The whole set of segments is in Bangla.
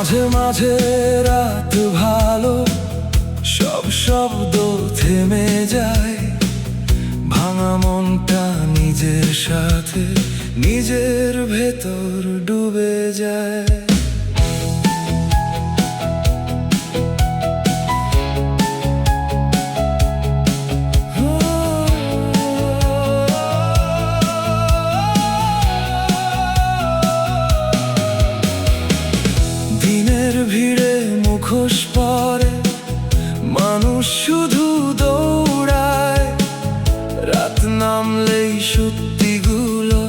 মাঝে মাঝে রাত ভালো, সব শব্দ থেমে যায়। ভাঙা মনটা নিজের সাথে নিজের ভেতর ডুবে যায়। দিনের ভিড়ে মুখোশ পরে মানুষ শুধু দৌড়ায়, রাত নামলেই সত্যিগুলো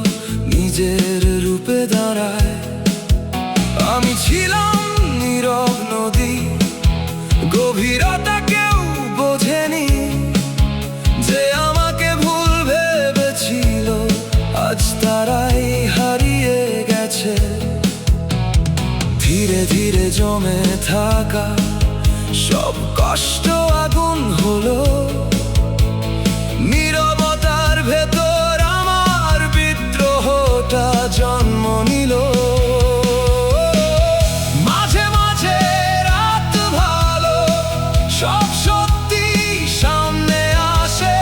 নিজের রূপে দাঁড়ায়। আমি ছিলাম নীরব নদী, গভীরতা কেউ বোঝেনি। যে আমাকে ভুল ভেবেছিল আজ তারাই হারিয়ে গেছে। ধীরে ধীরে জমে থাকা সব কষ্ট আগুন হলো, নীরবতার ভেতর আমার বিদ্রোহটা জন্ম নিল। মাঝে মাঝে রাত ভালো, সব সত্যি সামনে আসে।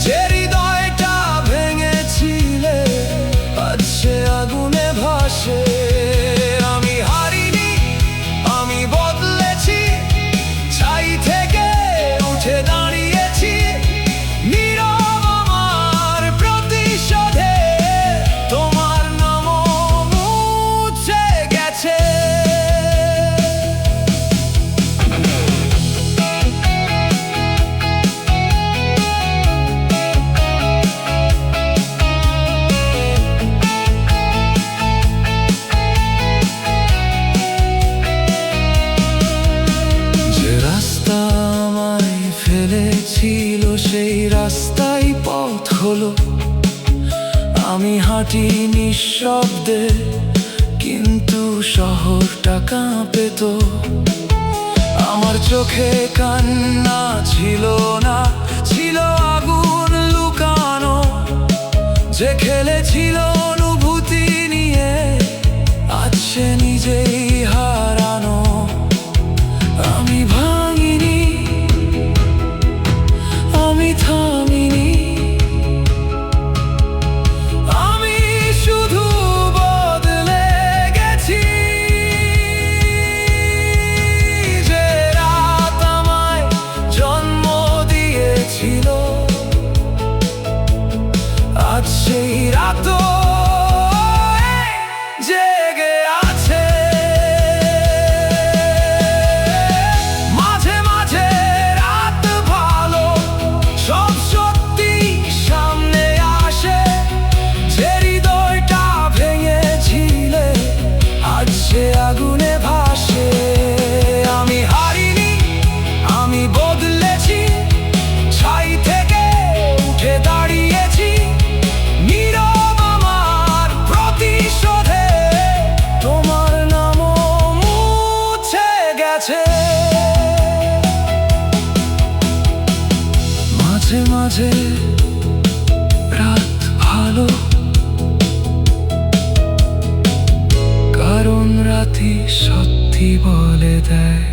যে হৃদয়টা ভেঙেছিলে আজ সে আগুনে ভাসে। আমি হারিনি, আমি বদলেছি, ছাই থেকে উঠে দাঁড়িয়েছি। নীরব আমার প্রতিশোধে তোমার নামও মুছে গেছে। যে রাস্তা আমায় ফেলেছিল সেই রাস্তাই পথ হলো। আমি হাঁটি নিঃশব্দে, কিন্তু শহরটা কাঁপে তো। আমার চোখে কান্না ছিল না, ছিল আগুন লুকানো। যে খেলেছিল অনুভূতি নিয়ে আজ সে নিজেই হারানো। আমি ভাঙিনি, আমি থামিনি, আমি শুধু বদলে গেছি। যে রাত আমায় জন্ম দিয়েছিল আজ সেই রাতও জেগে আছে। মাঝে মাঝে রাত ভালো, সব সত্যি সামনে আসে। যে হৃদয়টা ভেঙেছিলে আজ সে আগুনে ভাসে। আমি হারিনি, আমি বদলেছি, ছাই থেকে উঠে দাঁড়িয়েছি। নীরব আমার প্রতিশোধে তোমার নামও মুছে গেছে। মাঝে মাঝে রাত ভালো, কারণ রাতই সত্যি বলে দেয়।